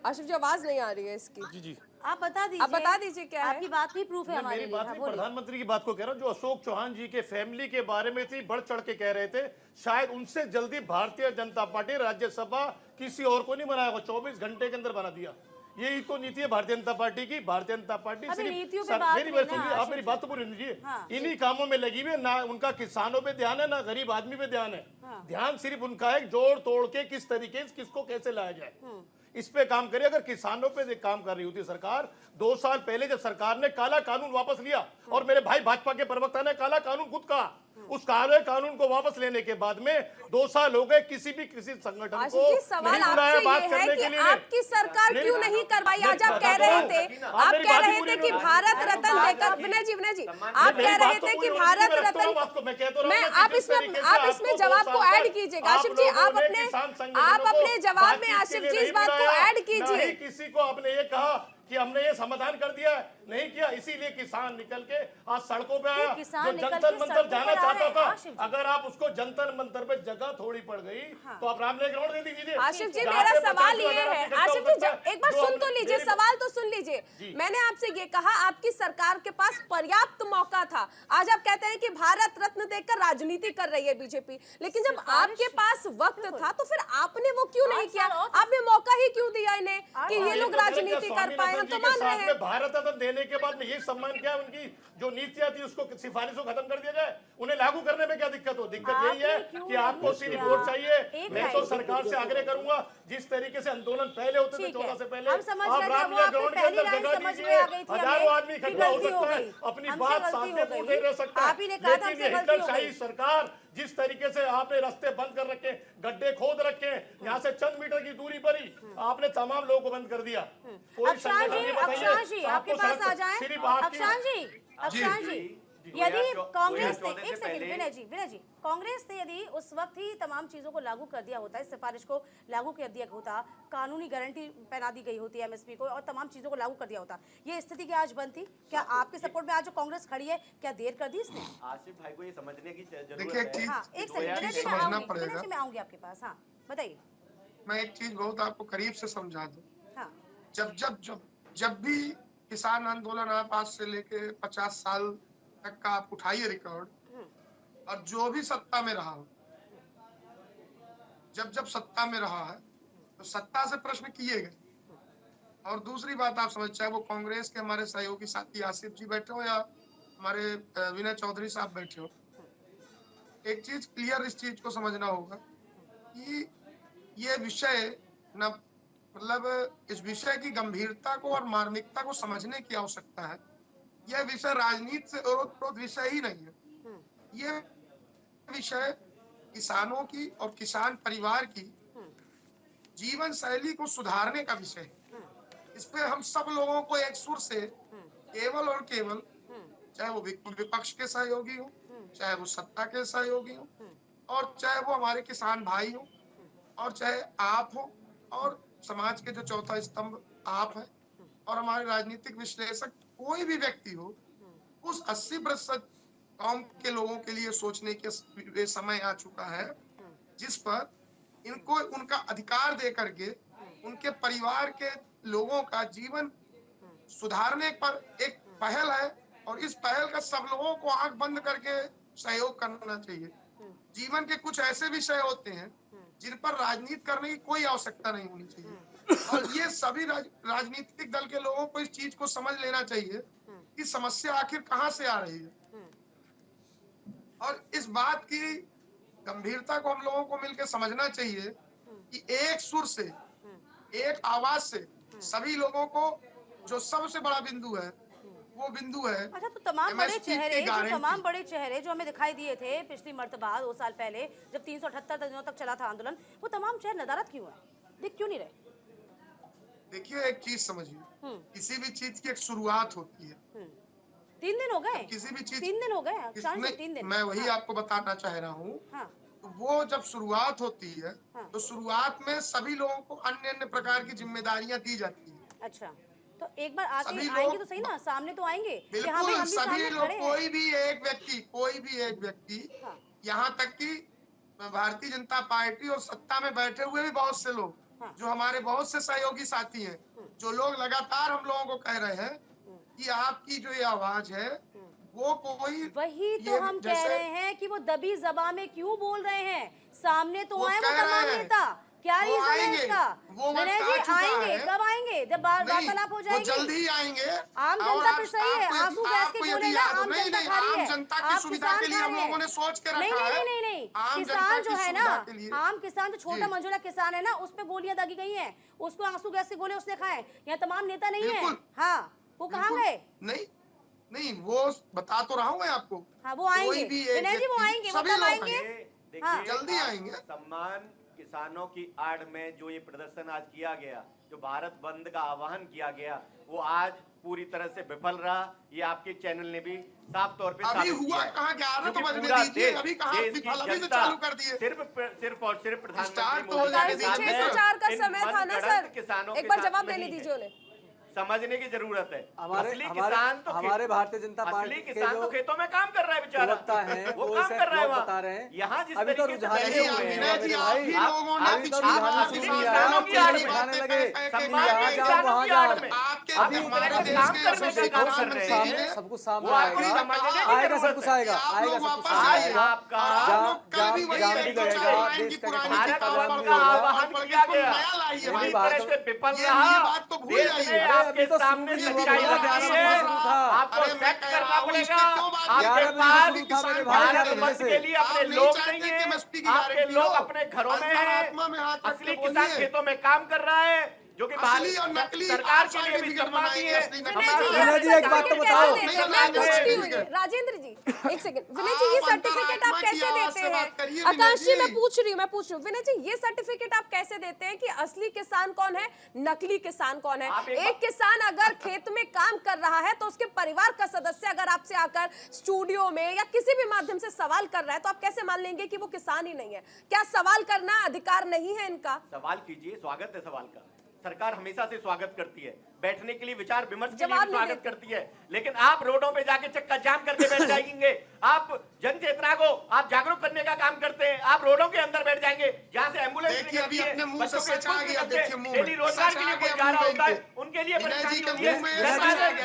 Speaker 3: आशिफ जी, आवाज नहीं आ रही है इसकी।
Speaker 8: जी जी,
Speaker 2: आप बता दीजिए,
Speaker 3: आप बता दीजिए क्या है?
Speaker 2: आपकी बात भी प्रूफ है हमारे
Speaker 8: मेरी
Speaker 2: लिए।
Speaker 8: बात
Speaker 2: हाँ,
Speaker 8: नहीं,
Speaker 2: बोलिए।
Speaker 8: प्रधानमंत्री की बात को कह रहा हूँ, जो अशोक चौहान जी के फैमिली के बारे में इतनी बढ़ चढ़ के कह रहे थे। शायद उनसे जल्दी भारतीय जनता पार्टी राज्यसभा किसी और को नहीं बनाया, 24 घंटे के अंदर बना दिया। यही तो नीति है भारतीय जनता पार्टी की। भारतीय जनता पार्टी मेरी बात सुनिए, आप मेरी बात तो पूरी लीजिए। इन्हीं कामों में लगी हुई है, ना उनका किसानों पे ध्यान है, ना गरीब आदमी पे ध्यान है। ध्यान सिर्फ उनका है जोड़ तोड़ के किस तरीके से किसको कैसे लाया जाए, इस पे काम करिए। अगर किसानों पे काम कर रही होती सरकार, 2 साल पहले जब सरकार ने काला कानून वापस लिया, और मेरे भाई भाजपा के प्रवक्ता ने काला कानून खुद कहा, उस काले कानून को वापस लेने के बाद में 2 साल हो गए, किसी संगठन को
Speaker 3: सवाल
Speaker 8: नहीं बुलाया बात
Speaker 3: आपसे
Speaker 8: करने
Speaker 3: ये
Speaker 8: के
Speaker 3: है
Speaker 8: लिए।
Speaker 3: कि आपकी सरकार क्यों नहीं करवाई? आज आप कह रहे थे कि भारत रत्न देकर, विनय जी आप कह रहे थे कि भारत रत्न, मैं आप इसमें जवाब को ऐड कीजिएगा। आशिफ जी, आप अपने जवाब में आशिफ जी इस बात को ऐड कीजिए।
Speaker 8: किसी को आपने ये कहा कि हमने ये समाधान कर दिया है, नहीं किया। इसीलिए किसान निकल के आज सड़कों पे आया, जो जंतर मंतर जाना चाहता था। अगर आप उसको जंतर मंतर पे जगह थोड़ी पड़ गई तो आप रामले ग्राउंड दे दीजिए।
Speaker 3: आशिफ जी, मेरा सवाल ये है, आशिफ जी एक बार सुन तो लीजिए, सवाल तो सुन लीजिए। मैंने आपसे ये कहा आपकी सरकार के पास पर्याप्त मौका था। आज आप कहते हैं कि भारत रत्न देकर राजनीति कर रही है बीजेपी, लेकिन जब आपके पास वक्त था तो फिर आपने वो क्यों नहीं किया? आपने मौका ही क्यों दिया इन्हें कि ये लोग राजनीति राजनीति कर पाए, हम तो मान रहे हैं।
Speaker 8: भारत रत्न देने के बाद में ये सम्मान क्या है, उनकी जो नीतियां थी उसको सिफारिशों खत्म कर दिया जाए, उन्हें लागू करने में क्या दिक्कत हो? दिक्कत यही है कि आपको सिर्फ वोट चाहिए। मैं तो सरकार से आग्रह करूंगा, जिस तरीके से आंदोलन पहले होते थे 14 से पहले, आप रामलीला ग्राउंड के अंदर जगह दीजिए, हजारों आदमी इकट्ठा हो सकता है, अपनी बात सामने पूछे रह सकता है। लेकिन ये हिटलरशाही सरकार जिस तरीके से आपने रास्ते बंद कर रखे, गड्ढे खोद रखे, यहाँ से चंद मीटर की दूरी पर ही आपने तमाम लोगों को बंद कर दिया। कोई संगठन नहीं बताइए,
Speaker 2: आपके पास आ जाए
Speaker 8: सिर्फ आपकी
Speaker 2: अक्षांश जी, यदि कांग्रेस ने, एक सेकंड विनय जी, कांग्रेस ने यदि उस वक्त ही तमाम चीजों को लागू कर दिया होता, इस सिफारिश को लागू कर दिया होता, कानूनी गारंटी पहना दी गई होती एमएसपी को और तमाम चीजों को लागू कर दिया होता, ये स्थिति क्या आज बनती? क्या आपके सपोर्ट में आज जो कांग्रेस खड़ी है, क्या देर कर दी इसने?
Speaker 5: आसिफ भाई को ये समझने की जरूरत
Speaker 4: देखिए
Speaker 5: है।
Speaker 2: हाँ, एक सेकंड विनय जी, मैं आऊंगी आपके पास। हाँ बताइए।
Speaker 4: मैं एक चीज बहुत आपको करीब से समझा दूं।
Speaker 2: हाँ,
Speaker 4: जब भी किसान आंदोलन आप आज से लेके 50 साल तक का आप उठाइए रिकॉर्ड, और जो भी सत्ता में रहा हो, जब सत्ता में रहा है तो सत्ता से प्रश्न किए गए। और दूसरी बात आप समझ, चाहे वो कांग्रेस के हमारे सहयोगी साथी आसिफ जी बैठे हो या हमारे विनय चौधरी साहब बैठे हो, एक चीज क्लियर इस चीज को समझना होगा कि ये विषय न, मतलब इस विषय की गंभीरता को और मार्मिकता को समझने की आवश्यकता है। यह विषय राजनीति से ओतप्रोत विषय ही नहीं है। यह विषय किसानों की और किसान परिवार की जीवन शैली को सुधारने का विषय है। इस पे हम सब लोगों को एक सुर से केवल और केवल, चाहे वो विपक्ष के सहयोगी हो, चाहे वो सत्ता के सहयोगी हो, और चाहे वो हमारे किसान भाई हो, और चाहे आप हो, और समाज के जो चौथा स्तंभ आप है, और हमारे राजनीतिक विश्लेषक, कोई भी व्यक्ति हो, उस 80% कौम के लोगों के लिए सोचने के समय आ चुका है, जिस पर इनको उनका अधिकार दे करके उनके परिवार के लोगों का जीवन सुधारने पर एक पहल है, और इस पहल का सब लोगों को आंख बंद करके सहयोग करना चाहिए। जीवन के कुछ ऐसे विषय होते हैं जिन पर राजनीति करने की कोई आवश्यकता नहीं होनी चाहिए, और ये सभी राजनीतिक दल के लोगों को इस चीज को समझ लेना चाहिए कि समस्या आखिर कहां से आ रही है, और इस बात की गंभीरता को हम लोगों को मिलकर समझना चाहिए कि एक सुर से, एक आवाज से सभी लोगों को, जो सबसे बड़ा बिंदु है वो बिंदु है।
Speaker 2: अच्छा, तो तमाम बड़े चेहरे जो हमें दिखाई दिए थे पिछली मर्तबा 2 साल पहले जब 378 दिनों तक चला था आंदोलन, वो तमाम चेहरे नदारद क्यों है, दिख क्यों नहीं रहे?
Speaker 4: देखिए, एक चीज समझिए, किसी भी चीज की एक शुरुआत होती है।
Speaker 2: 3 दिन हो गए,
Speaker 4: किसी भी चीज
Speaker 2: 3 दिन हो गए, 3 दिन।
Speaker 4: मैं वही आपको बताना चाह रहा हूँ।
Speaker 2: हाँ।
Speaker 4: तो वो जब शुरुआत होती है, तो शुरुआत में सभी लोगों को अन्य अन्य प्रकार की जिम्मेदारियां दी जाती है।
Speaker 2: अच्छा, तो एक बार आके आएंगे तो सही ना, सामने तो आएंगे।
Speaker 4: बिल्कुल, सभी लोग, कोई भी एक व्यक्ति, यहाँ तक कि भारतीय जनता पार्टी और सत्ता में बैठे हुए भी बहुत से लोग, जो हमारे बहुत से सहयोगी साथी हैं, जो लोग लगातार हम लोगों को कह रहे हैं कि आपकी जो ये आवाज है वो कोई,
Speaker 2: वही तो हम कह रहे हैं कि वो दबी जबान में क्यों बोल रहे हैं, सामने तो आए वो तमाम नेता, क्या रीजन है इसका? विनय जी, आएंगे कब आएंगे? जब वार्तालाप हो जाएगी,
Speaker 4: जल्द ही आएंगे।
Speaker 2: आम जनता पे सही है, आंसू गैस के गोले ना, आम जनता खा रही है,
Speaker 4: जनता की सुविधा के लिए हम लोगों ने सोच के रखा है।
Speaker 2: नहीं, किसान जो है ना, आम किसान जो छोटा मंझोला किसान है ना, उस पे गोलियां दागी गई हैं, उसको आंसू गैस के गोले उसने खाए। यहाँ तमाम नेता नहीं है। हाँ, वो कहाँ गए?
Speaker 4: नहीं, वो बता तो रहा हूँ मैं आपको।
Speaker 2: हाँ, वो आएंगे विनय जी, वो आएंगे, वो कब आएंगे?
Speaker 4: जल्दी आएंगे।
Speaker 5: सम्मान किसानों की आड़ में जो ये प्रदर्शन आज किया गया, जो भारत बंद का आह्वान किया गया, वो आज पूरी तरह से विफल रहा। ये आपके चैनल ने भी साफ तौर पे
Speaker 4: अभी हुआ कहाँ, 11 तो बजने दीजिए, अभी कहाँ विफल, अभी तो चालू कर दिए।
Speaker 5: सिर्फ और सिर्फ प्रधानमंत्री
Speaker 3: 604 का समय था ना सर, एक बार जवाब देने दीजिए उन्हें।
Speaker 5: समझने की जरूरत है।
Speaker 1: हमारे
Speaker 5: असली
Speaker 1: हमारे
Speaker 5: किसान तो
Speaker 1: हमारे भारतीय जनता
Speaker 5: असली
Speaker 1: पार्टी के
Speaker 5: किसान तो
Speaker 1: जो
Speaker 5: खेतों में काम कर रहा है बेचारा,
Speaker 1: प्रवक्ता हैं
Speaker 5: वो
Speaker 1: वो
Speaker 5: काम
Speaker 1: इसे
Speaker 5: कर रहा है
Speaker 1: बता
Speaker 5: वहाँ।
Speaker 1: रहे हैं
Speaker 5: यहाँ जिस
Speaker 1: अभी तो
Speaker 5: तरीके से
Speaker 1: रुझान
Speaker 5: बैठे
Speaker 1: नहीं
Speaker 5: हुए
Speaker 1: हुए
Speaker 5: हैं,
Speaker 1: हैं मेरे भाई,
Speaker 4: आप ही लोगों ने
Speaker 1: अभी तो
Speaker 4: पिछली
Speaker 1: रुझान
Speaker 4: बार
Speaker 1: शुरू
Speaker 5: असली
Speaker 1: नहीं
Speaker 5: किसानों
Speaker 1: आया,
Speaker 5: की
Speaker 1: चेहरे
Speaker 5: आड़ में
Speaker 1: दिखाने लगे
Speaker 5: समाज
Speaker 1: यहाँ
Speaker 5: के
Speaker 1: जाओ
Speaker 5: किसानों
Speaker 1: वहाँ
Speaker 5: की आड़
Speaker 1: जाओ।
Speaker 5: में
Speaker 4: आपके
Speaker 1: अभी
Speaker 5: इस तरह
Speaker 4: हमारे
Speaker 5: के
Speaker 4: देश
Speaker 5: काम
Speaker 4: के
Speaker 5: करने का
Speaker 1: देखो
Speaker 5: काम
Speaker 1: सब
Speaker 5: कर
Speaker 1: कुछ
Speaker 5: रहे
Speaker 1: सामने
Speaker 5: हैं,
Speaker 1: सब कुछ सामने
Speaker 5: वो आपको
Speaker 1: आएगा
Speaker 5: समझने की
Speaker 1: आएगा सब
Speaker 5: जरूरत
Speaker 1: कुछ
Speaker 5: है।
Speaker 1: आएगा
Speaker 4: आप
Speaker 1: आएगा
Speaker 4: लोग
Speaker 1: सब कुछ
Speaker 4: वापस
Speaker 1: सामने
Speaker 4: आइए।
Speaker 1: आएगा
Speaker 5: आपका
Speaker 1: जाम
Speaker 4: कल भी
Speaker 1: जाम
Speaker 4: वही
Speaker 1: जाम
Speaker 4: एक
Speaker 1: भी
Speaker 4: चर्चा
Speaker 1: गएगा
Speaker 4: लाइन
Speaker 1: देश
Speaker 4: की
Speaker 1: का
Speaker 4: पुरानी
Speaker 1: गठबंधन
Speaker 5: भारत
Speaker 1: का जाम
Speaker 5: बंद
Speaker 1: भी
Speaker 5: का
Speaker 1: होगा
Speaker 5: आह्वान
Speaker 4: पर
Speaker 5: किया
Speaker 4: इसको
Speaker 5: गया,
Speaker 4: नया लाइए
Speaker 5: पूरी
Speaker 4: भाई।
Speaker 5: तरह से विफल
Speaker 4: ये
Speaker 5: रहा।
Speaker 4: बात को भूल
Speaker 5: देश
Speaker 4: जाइए।
Speaker 5: में
Speaker 1: अरे
Speaker 5: आपके
Speaker 1: अभी तो
Speaker 5: सामने
Speaker 1: शुरू भी हुआ
Speaker 5: सच्चाई
Speaker 1: भैया,
Speaker 5: रखी
Speaker 1: 11
Speaker 5: है,
Speaker 1: बजे शुरू था।
Speaker 5: आपको
Speaker 4: अरे मैं
Speaker 5: एक्सेप्ट
Speaker 4: कह
Speaker 5: करना
Speaker 4: रहा हूँ, इस
Speaker 5: पड़ेगा।
Speaker 4: पे क्यों बात
Speaker 5: आपके
Speaker 1: 11 बजे
Speaker 5: पास
Speaker 1: शुरू था मेरे भाई,
Speaker 5: भारत
Speaker 1: 11 बजे
Speaker 5: बंद
Speaker 1: से।
Speaker 5: के लिए अपने
Speaker 4: आप नहीं
Speaker 5: लोग
Speaker 4: चाहते
Speaker 5: नहीं
Speaker 4: कि
Speaker 5: है,
Speaker 4: MSP की
Speaker 5: आपके
Speaker 4: गारंटी
Speaker 5: लोग
Speaker 4: हो।
Speaker 5: अपने घरों में
Speaker 4: अंतरात्मा में
Speaker 5: हैं।
Speaker 4: हाथ रख के
Speaker 5: असली किसान
Speaker 4: बोलिए।
Speaker 5: खेतों में काम कर रहा है, जो कि
Speaker 4: असली और
Speaker 5: भारत
Speaker 4: नकली
Speaker 5: सरकार
Speaker 4: आप
Speaker 5: के लिए भी
Speaker 4: सर्टिफिकेट
Speaker 5: सम्मानीय
Speaker 4: बनाएंगे,
Speaker 5: है।
Speaker 4: असली
Speaker 3: विनय
Speaker 4: नकली।
Speaker 3: जी,
Speaker 1: विनय जी,
Speaker 3: ये
Speaker 1: एक बात तो
Speaker 3: सर्टिफिकेट
Speaker 1: बताओ।
Speaker 3: कैसे देते हैं?
Speaker 4: नहीं
Speaker 3: मैं
Speaker 4: बनाएंगे
Speaker 3: पूछती हूँ
Speaker 4: सर्टिफिकेट।
Speaker 3: ये। राजेंद्र जी, एक सेकंड। विनय जी, ये
Speaker 4: आप
Speaker 3: सर्टिफिकेट आप
Speaker 4: अंतरात्मा की
Speaker 3: कैसे
Speaker 4: आवाज
Speaker 3: देते
Speaker 4: से
Speaker 3: हैं?
Speaker 4: बात करिए विनय
Speaker 3: आकाश जी,
Speaker 4: जी।
Speaker 3: मैं पूछ रही हूँ विनय जी, ये सर्टिफिकेट आप कैसे देते हैं कि असली किसान कौन है, नकली किसान कौन है?
Speaker 5: आप
Speaker 3: एक किसान अगर खेत में काम कर रहा है तो उसके परिवार का सदस्य अगर आपसे आकर स्टूडियो में या किसी भी माध्यम से सवाल कर रहा है तो आप कैसे मान लेंगे कि वो किसान ही नहीं है? क्या सवाल करना अधिकार नहीं है इनका?
Speaker 5: सवाल कीजिए, स्वागत है सवाल का। सरकार हमेशा से स्वागत करती है, बैठने के लिए, विचार विमर्श के लिए
Speaker 3: जवाब
Speaker 5: भी
Speaker 3: नहीं
Speaker 5: स्वागत
Speaker 3: देते।
Speaker 5: करती है, लेकिन आप रोडों पे जाके चक्का जाम करके बैठ जाएंगे। आप जन चेतना को आप जागरूक करने का काम करते हैं, आप रोडों के अंदर बैठ जाएंगे जहाँ से एम्बुलेंस
Speaker 4: देखिए, अभी अपने मुंह से सच आ गया, देखिए मुंह में।
Speaker 5: डेली रोजगार
Speaker 4: सच
Speaker 5: के
Speaker 4: आ
Speaker 5: लिए कोई
Speaker 4: गया
Speaker 5: जा रहा
Speaker 4: मुंह
Speaker 5: होता है,
Speaker 4: पे।
Speaker 5: उनके लिए
Speaker 4: विनय
Speaker 5: परेशानी
Speaker 4: जी के
Speaker 5: होती है।
Speaker 4: मुंह में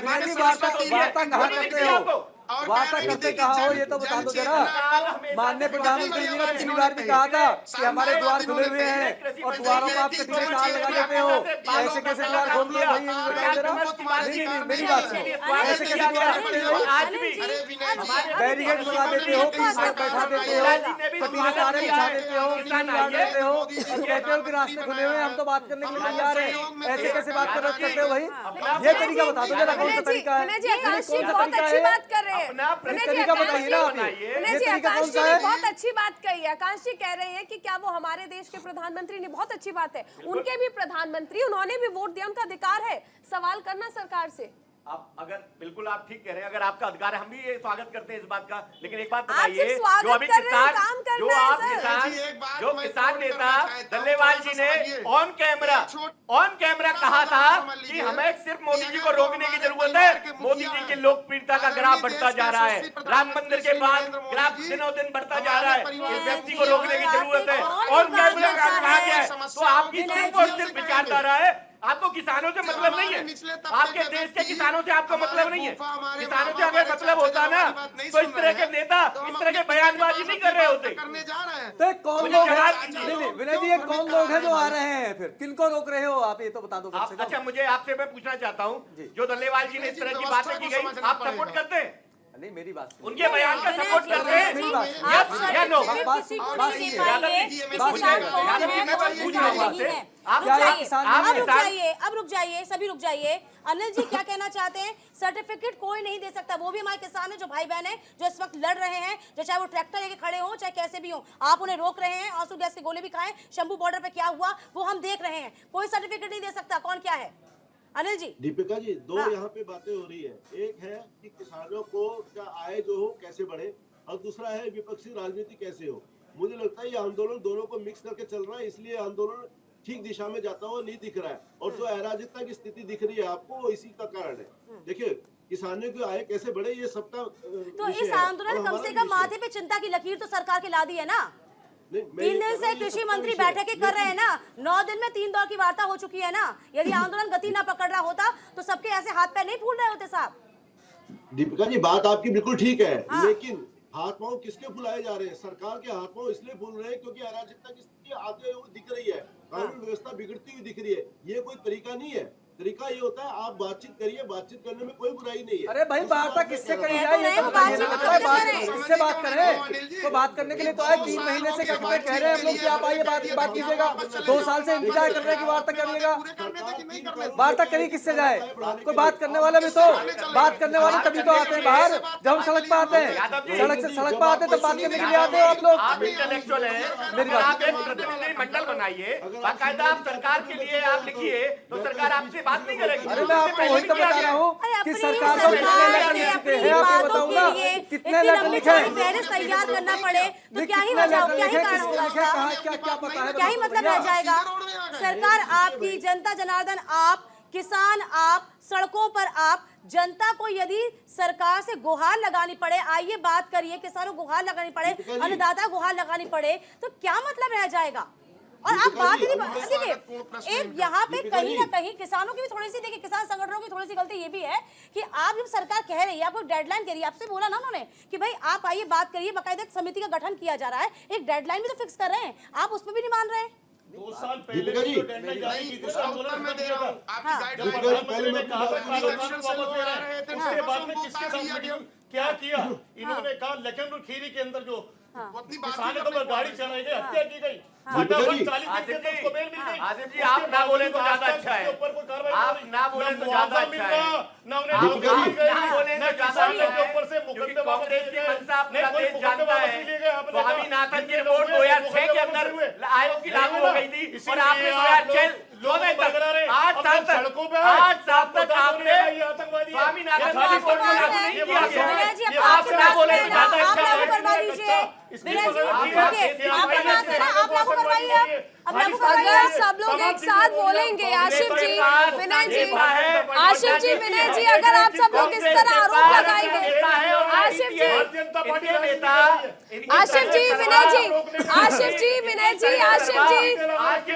Speaker 1: विनय जी
Speaker 4: सरस्वती
Speaker 1: वार्ता कहाँ करते हो
Speaker 4: और
Speaker 1: वार्ता
Speaker 4: कह रही
Speaker 1: करते
Speaker 4: थी
Speaker 1: कहाँ हो
Speaker 4: कि
Speaker 1: ये तो बता दो
Speaker 4: जन
Speaker 1: जरा।
Speaker 4: चेतना
Speaker 1: माननीय प्रधानमंत्री जी ने पिछली बार भी कहा था कि हमारे द्वार खुले हुए हैं और द्वारों पर आप कठिन तार लगा देते हो, ऐसे कैसे द्वार खोल दो भाई, ये बताओ जरा। नहीं मेरी बात सुनो, ऐसे कैसे द्वार खोलते हो?
Speaker 5: आज भी
Speaker 4: अरे विनय जी,
Speaker 1: बैरिकेड लगा देते हो, पुलिस तक बैठा देते हो, कटीले तारे बिछा देते हो, टीम लगा देते हो और कहते हो कि रास्ते खुले हुए हैं, हम तो बात करने के लिए तैयार हैं। ऐसे कैसे बात करते हो भाई? ये तरीका बता दो जरा, कौन सा तरीका है?
Speaker 3: विनय जी, आकाश जी
Speaker 1: कौन सा
Speaker 3: बहुत
Speaker 1: तरीका
Speaker 3: अच्छी
Speaker 1: है?
Speaker 3: बात कर रहे हैं।
Speaker 5: अपना
Speaker 3: विनय जी,
Speaker 1: तरीका
Speaker 3: आकाश
Speaker 1: बताइए
Speaker 3: जी,
Speaker 1: ना आप ये।
Speaker 3: विनय
Speaker 1: ये
Speaker 3: जी,
Speaker 1: तरीका
Speaker 3: आकाश
Speaker 1: कौन
Speaker 3: जी
Speaker 1: सा
Speaker 3: ने
Speaker 1: है?
Speaker 3: बहुत अच्छी बात कही है। आकाश जी कह रहे हैं कि क्या वो हमारे देश के प्रधानमंत्री ने, बहुत अच्छी बात है, उनके भी प्रधानमंत्री, उन्होंने भी वोट दिया, उनका अधिकार है सवाल करना सरकार से।
Speaker 5: आप अगर बिल्कुल आप ठीक कह रहे हैं, अगर आपका अधिकार है, हम भी ये स्वागत करते हैं इस बात का, लेकिन एक बात
Speaker 3: आप सिर्फ
Speaker 5: बताइए,
Speaker 3: स्वागत
Speaker 5: जो अभी
Speaker 3: कर रहे हैं,
Speaker 5: किसान,
Speaker 3: काम करना
Speaker 5: जो
Speaker 3: है,
Speaker 5: आप
Speaker 3: सर।
Speaker 5: किसान,
Speaker 4: जी, एक बात
Speaker 5: जो
Speaker 4: मैं
Speaker 5: किसान
Speaker 4: नोट
Speaker 5: नेता
Speaker 4: करना चाहता हूं,
Speaker 5: डल्लेवाल
Speaker 4: थोड़ा
Speaker 5: जी
Speaker 4: सा
Speaker 5: ने
Speaker 4: समझिए।
Speaker 5: ऑन कैमरा कहा था कि हमें सिर्फ मोदी जी को रोकने की जरूरत है। मोदी जी की लोकप्रियता का ग्राफ बढ़ता जा रहा है, राम मंदिर के बाद ग्राफ दिनों दिन बढ़ता जा रहा है, इस व्यक्ति को रोकने की जरूरत है। ऑन कैमरा कहा गया है, तो आपकी सिर्फ और सिर्फ विचारधारा है, आपको किसानों से मतलब नहीं है, आपके देश के किसानों से आपको मतलब नहीं है। किसानों से अगर मतलब होता ना तो इस तरह के नेता इस तरह के बयानबाजी नहीं कर रहे होते।
Speaker 4: करने जा रहे हैं।
Speaker 1: तो ये कौन
Speaker 5: मुझे
Speaker 1: लोग हैं?
Speaker 5: जवाब दीजिए।
Speaker 1: नहीं विनय जी, ये कौन लोग हैं जो आ रहे हैं? फिर किनको रोक रहे हो आप, ये तो बता दो कम से कम।
Speaker 5: अच्छा, मुझे आपसे मैं पूछना चाहता हूँ, जो दल्लेवाल जी ने इस तरह की बातें की गई, आप सपोर्ट करते हैं?
Speaker 1: नहीं मेरी बात सुनो।
Speaker 5: उनके बयान का सपोर्ट करते हैं?
Speaker 1: मेरी बात सुनो।
Speaker 3: आप
Speaker 5: Yes या no?
Speaker 3: सर्टिफिकेट
Speaker 1: बात-
Speaker 3: किसी को
Speaker 1: बात-
Speaker 3: नहीं
Speaker 1: बात-
Speaker 3: दिखाएंगे कि किसान कौन है, कौन किसान नहीं है।
Speaker 5: आप
Speaker 1: क्या
Speaker 2: रुक
Speaker 1: किसान
Speaker 2: जाइए,
Speaker 1: नहीं
Speaker 2: अब
Speaker 1: है?
Speaker 2: रुक जाइए, अब रुक जाइए, सभी रुक जाइए। अनिल जी क्या कहना चाहते हैं? सर्टिफिकेट कोई नहीं दे सकता, वो भी हमारे किसान है, जो भाई बहन है, जो इस वक्त लड़ रहे हैं, जो चाहे वो ट्रैक्टर लेके खड़े हो चाहे कैसे भी हो, आप उन्हें रोक रहे हैं, आंसू गैस के गोले भी खाएं, शंभू बॉर्डर पे क्या हुआ वो हम देख रहे हैं। कोई सर्टिफिकेट नहीं दे सकता, कौन क्या है? अनिल जी,
Speaker 6: दीपिका जी, दो
Speaker 2: हाँ।
Speaker 6: यहाँ पे बातें हो रही है। एक है कि किसानों को का आय जो हो कैसे बढ़े, और दूसरा है विपक्षी राजनीति कैसे हो। मुझे लगता है ये आंदोलन दोनों को मिक्स करके चल रहा है, इसलिए आंदोलन ठीक दिशा में जाता हुआ नहीं दिख रहा है, और जो अराजकता की स्थिति दिख रही है आपको, इसी का कारण है। देखिए, किसानों की आय कैसे बढ़े, ये सबका
Speaker 2: तो
Speaker 6: विषय
Speaker 2: इस
Speaker 6: है, और
Speaker 2: आंदोलन कम
Speaker 6: हमारा
Speaker 2: से
Speaker 6: भी
Speaker 2: कम
Speaker 6: विषय है।
Speaker 2: माथे पे चिंता की लकीर तो सरकार के ला दी है ना।
Speaker 6: नहीं, मैं
Speaker 2: 3
Speaker 6: ये
Speaker 2: दिन
Speaker 6: कह
Speaker 2: से
Speaker 6: रहा हूँ, ये
Speaker 2: कृषि
Speaker 6: सबका
Speaker 2: मंत्री
Speaker 6: विषय है।
Speaker 2: बैठकें कर रहे हैं ना, 9 दिन में 3 दौर की वार्ता हो चुकी है ना। यदि आंदोलन गति ना पकड़ रहा होता तो सबके ऐसे हाथ पैर नहीं फूल रहे होते साहब।
Speaker 6: दीपिका जी, बात आपकी बिल्कुल ठीक है,
Speaker 2: हाँ।
Speaker 6: लेकिन हाथ पांव किसके फुलाए जा रहे हैं? सरकार के हाथ पांव इसलिए फूल रहे हैं क्योंकि अराजकता की स्थिति आगे हुई दिख रही है, कानून व्यवस्था बिगड़ती हुई दिख रही है। ये कोई तरीका नहीं है। तरीका ये होता है आप बातचीत करिए, बातचीत करने में कोई बुराई नहीं है।
Speaker 1: अरे भाई
Speaker 6: दूसरी
Speaker 1: वार्ता
Speaker 6: बात मैं
Speaker 1: किससे
Speaker 6: कह
Speaker 1: करी
Speaker 6: रहा
Speaker 1: जाए ये तो
Speaker 2: तो
Speaker 1: बताइए ना।
Speaker 2: बातचीत
Speaker 1: बताओ बात
Speaker 2: करें।
Speaker 1: किससे बात करें? तो बात करने के लिए तो आए 3 महीने से कहते कह रहे हैं हम लोग कि आप आइए बात कीजिएगा। 2 साल से इंतजार कर रहे हैं कि वार्ता करिएगा। वार्ता करी किससे जाए? कोई बात करने वाले भी तो, बात करने वाले तभी तो आते हैं बाहर, जब हम सड़क पे आते हैं। सड़क पे आते हैं तो बात करने के लिए आते हो आप लोग।
Speaker 5: आप इंटेलेक्चुअल हैं,
Speaker 1: मेरी
Speaker 5: अगर
Speaker 1: बात-
Speaker 5: आप एक प्रतिनिधि मंडल बनाइए, बाकायदा आप सरकार के लिए आप लिखिए, तो सरकार आपसे बात नहीं करेगी।
Speaker 1: अरे मैं आपको वही तो बता रहा हूँ
Speaker 2: अरे
Speaker 1: कि
Speaker 2: अपनी
Speaker 1: सरकार को
Speaker 2: सरकार
Speaker 1: कितने
Speaker 2: से
Speaker 1: लेटर लिख चुके
Speaker 2: अपनी
Speaker 1: हैं, आप ये
Speaker 2: बातों
Speaker 1: बताओ
Speaker 2: के
Speaker 1: ना
Speaker 2: लिए
Speaker 1: कितने
Speaker 2: इतनी
Speaker 1: लेटर
Speaker 2: लंबी
Speaker 1: लिखे
Speaker 2: चौड़ी
Speaker 1: हैं?
Speaker 2: फहरिस्त तैयार करना पड़े तो क्या ही
Speaker 1: कितने
Speaker 2: वजह,
Speaker 1: लेटर
Speaker 2: क्या ही
Speaker 1: लिखे,
Speaker 2: कारण
Speaker 1: किसने
Speaker 2: होगा
Speaker 1: लिखे,
Speaker 2: उसका?
Speaker 1: कहाँ क्या क्या पता है?
Speaker 2: क्या ही मतलब रह जाएगा? सरकार आपकी, जनता जनार्दन आप किसान आप, सड़कों पर आप, जनता को यदि सरकार से गुहार लगानी पड़े, आइए बात करिए, किसानों को गुहार लगानी पड़े, अन्नदाता गुहार लगानी पड़े, तो क्या मतलब रह जाएगा? और आप बात ही नहीं, देखिए एक यहाँ पे कहीं ना कहीं किसानों की भी थोड़ी सी, देखिए किसान संगठनों की थोड़ी सी गलती ये भी है कि आप जब सरकार कह रही है, आपको डेडलाइन कह रही है, आपसे बोला ना उन्होंने कि भाई आप आइए बात करिए, बाकायदा एक समिति का गठन किया जा रहा है, एक डेडलाइन भी तो फिक्स कर रहे हैं, आप उस पर भी नहीं मान रहे हैं।
Speaker 8: 2 साल पहले भी जो डेडलाइन जारी की थी, आंदोलन
Speaker 4: मैं दे रहा हूँ, आपकी
Speaker 8: जब
Speaker 4: गाइडलाइन
Speaker 8: प्रधानमंत्री ने कहा था कि कानून वापस ले रहे हैं, उसके बाद में किसके साथ मीटिंग क्या किया? इन्होंने कहा लखनपुर खीरी के अंदर जो किसानों पर गाड़ी चलाई गई, हत्या की गई, फटाफट 40 दिन के अंदर उसको बेल मिल गई।
Speaker 5: आसिफ जी आप ना बोले तो ज्यादा अच्छा है,
Speaker 8: ऊपर कोई कार्रवाई
Speaker 5: आप ना बोले तो ज्यादा अच्छा है,
Speaker 8: ना उन्हें
Speaker 5: आप
Speaker 8: नौकरी
Speaker 5: ना
Speaker 8: दी गई,
Speaker 5: बोले तो
Speaker 8: ना
Speaker 5: ज्यादा
Speaker 8: किसानों
Speaker 5: अच्छा
Speaker 8: के
Speaker 5: है,
Speaker 8: ऊपर से
Speaker 5: क्योंकि
Speaker 8: मुकदमे वापस
Speaker 5: कांग्रेस
Speaker 8: लिए
Speaker 5: की
Speaker 8: गए,
Speaker 5: मंशा
Speaker 8: नहीं
Speaker 5: पूरा
Speaker 8: कोई
Speaker 5: देश
Speaker 8: मुकदमे
Speaker 5: जानता
Speaker 8: वापस
Speaker 5: है।
Speaker 8: लिए गए, आपने देखा,
Speaker 5: स्वामीनाथन की
Speaker 8: कितने
Speaker 5: रिपोर्ट
Speaker 8: लोग
Speaker 5: 2006 के
Speaker 8: मुकदमे
Speaker 5: अंदर
Speaker 8: वापस हुए।
Speaker 5: आयोग की लागू हो गई थी और
Speaker 8: इसीलिए
Speaker 5: आपने
Speaker 8: आप
Speaker 5: 2014
Speaker 8: लोग बरकरार हैं।
Speaker 5: 8
Speaker 8: अब
Speaker 5: साल
Speaker 8: लोग
Speaker 5: तक
Speaker 8: सड़कों पे
Speaker 5: 8 साल
Speaker 8: आपको
Speaker 5: तक
Speaker 8: बताओ
Speaker 5: आपने
Speaker 8: ये आतंकवादी है,
Speaker 5: स्वामीनाथन
Speaker 8: ये
Speaker 5: की
Speaker 8: खाली
Speaker 5: रिपोर्ट को
Speaker 8: पढ़
Speaker 5: लागू
Speaker 8: लिया,
Speaker 5: नहीं
Speaker 8: ये
Speaker 5: किया
Speaker 8: बात
Speaker 5: गया।
Speaker 8: है।
Speaker 2: विनय जी,
Speaker 5: ये
Speaker 2: आप
Speaker 5: आप ना बोले तो ज्यादा
Speaker 2: आप
Speaker 5: अच्छा
Speaker 2: लागू
Speaker 5: है।
Speaker 2: करवा दीजिए। विनय जी, देखिए, आप कहाँ से ना, आप लागू करवाइए, अब लागू करवाइए।
Speaker 3: अगर सब लोग एक साथ बोलेंगे, आशिफ जी, विनय जी, आशिफ जी, विनय जी, अगर आप सब लोग इस तरह आरोप लगाएंगे, आशिफ जी, आशिफ जी, विनय जी, आशिफ जी, विनय जी, आशिफ जी,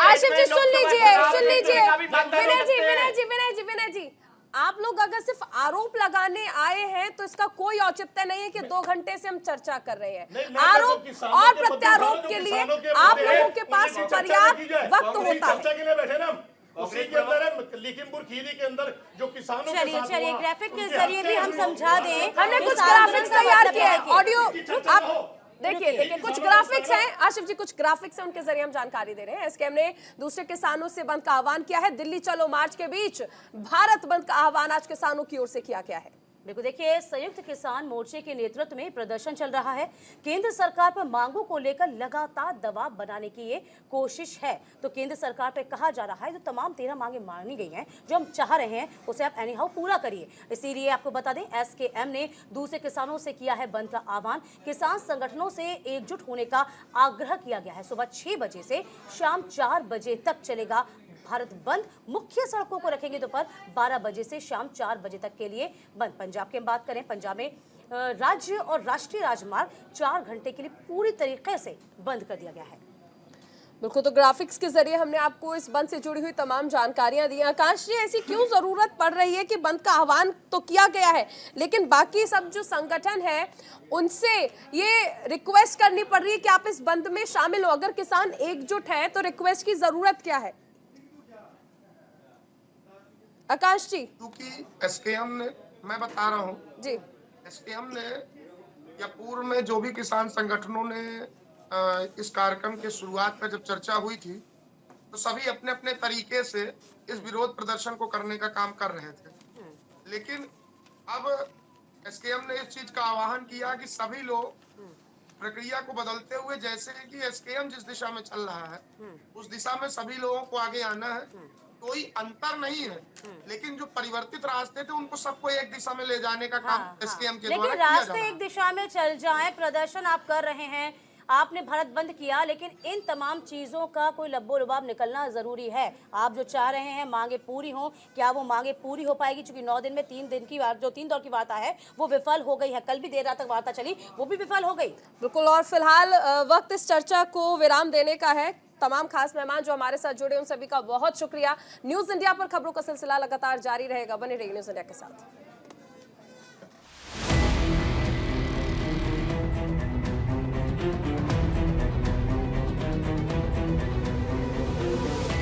Speaker 3: आशिफ जी, सुन लीजिए, सुन लीजिए, विनय जी, विनय जी, विनय जी, विनय जी, आप लोग अगर सिर्फ आरोप लगाने आए हैं तो इसका कोई औचित्य नहीं है कि 2 घंटे से हम चर्चा कर रहे हैं। आरोप और प्रत्यारोप के लिए आप लोगों के पास पर्याप्त वक्त होता है।
Speaker 8: चर्चा के लिए बैठे ना, उसी के अंदर है लखीमपुर खीरी के अंदर जो किसानों के
Speaker 2: चलिए
Speaker 8: साथ
Speaker 2: चलिए,
Speaker 8: हुआ,
Speaker 2: ग्राफिक के
Speaker 8: उनके
Speaker 2: जरिए भी हम
Speaker 8: हत्या
Speaker 2: समझा दें,
Speaker 3: हमने कुछ
Speaker 2: किसान
Speaker 3: ग्राफिक्स
Speaker 2: आंदोलन का
Speaker 3: तैयार
Speaker 2: मतलब
Speaker 3: किए हैं,
Speaker 2: है।
Speaker 3: ऑडियो आप देखिए, देखिए कुछ ग्राफिक्स हैं, आशिफ जी, कुछ ग्राफिक्स हैं, उनके जरिए हम जानकारी दे रहे हैं। एसकेएम ने दूसरे किसानों से बंद का आह्वान किया है। दिल्ली चलो मार्च के बीच भारत बंद का आह्वान आज किसानों की ओर से किया गया है।
Speaker 2: बिल्कुल, देखिए संयुक्त किसान मोर्चे के नेतृत्व में प्रदर्शन चल रहा है। केंद्र सरकार पर मांगों को लेकर लगातार दबाव बनाने की ये कोशिश है। तो केंद्र सरकार पे कहा जा रहा है जो तमाम 13 मांगे मांगी गई हैं, जो हम चाह रहे हैं उसे आप एनी हाउ पूरा करिए। इसीलिए आपको बता दें, एसकेएम ने दूसरे किसानों से किया है बंद का आह्वान। किसान संगठनों से एकजुट होने का आग्रह किया गया है। सुबह 6 बजे से शाम 4 बजे तक चलेगा भारत बंद। मुख्य सड़कों को रखेंगे दोपहर 12 बजे से शाम 4 बजे तक के लिए बंद। पंजाब की बात करें, पंजाब में राज्य और राष्ट्रीय राजमार्ग 4 घंटे के लिए पूरी तरीके से बंद कर दिया गया है।
Speaker 3: बिल्कुल, तो ग्राफिक्स के जरिए हमने आपको इस बंद से जुड़ी हुई तमाम जानकारियां दी। आकाश जी, ऐसी क्यों जरूरत पड़ रही है कि बंद का आह्वान तो किया गया है, लेकिन बाकी सब जो संगठन है उनसे ये रिक्वेस्ट करनी पड़ रही है कि आप इस बंद में शामिल हो? अगर किसान एकजुट है तो रिक्वेस्ट की जरूरत क्या है? आकाश जी,
Speaker 4: क्योंकि एसकेएम ने, मैं बता रहा हूँ
Speaker 3: जी,
Speaker 4: एसकेएम ने या पूर्व में जो भी किसान संगठनों ने इस कार्यक्रम के शुरुआत में जब चर्चा हुई थी तो सभी अपने अपने तरीके से इस विरोध प्रदर्शन को करने का काम कर रहे थे। लेकिन अब एसकेएम ने इस चीज का आह्वान किया कि सभी लोग प्रक्रिया को बदलते हुए, जैसे कि एसकेएम जिस दिशा में चल रहा है उस दिशा में सभी लोगों को आगे आना है। कोई अंतर नहीं है, लेकिन जो परिवर्तित रास्ते थे उनको सबको एक दिशा में ले जाने का काम एसकेएम के द्वारा
Speaker 2: लेकिन
Speaker 4: किया जा
Speaker 2: रास्ते
Speaker 4: रहा
Speaker 2: एक
Speaker 4: है।
Speaker 2: दिशा में चल जाए, प्रदर्शन आप कर रहे हैं, आपने भारत बंद किया, लेकिन इन तमाम चीजों का कोई लब्बो लुबाब निकलना जरूरी है। आप जो चाह रहे हैं मांगे पूरी हो, क्या वो मांगे पूरी हो पाएगी? क्योंकि 9 दिन में 3 दिन की जो 3 दौर की वार्ता है वो विफल हो गई है। कल भी देर रात तक वार्ता चली, वो भी विफल हो गई।
Speaker 3: बिल्कुल, और फिलहाल वक्त इस चर्चा को विराम देने का है। तमाम खास मेहमान जो हमारे साथ जुड़े उन सभी का बहुत शुक्रिया। न्यूज इंडिया पर खबरों का सिलसिला लगातार जारी रहेगा, बने रहिए न्यूज इंडिया के साथ।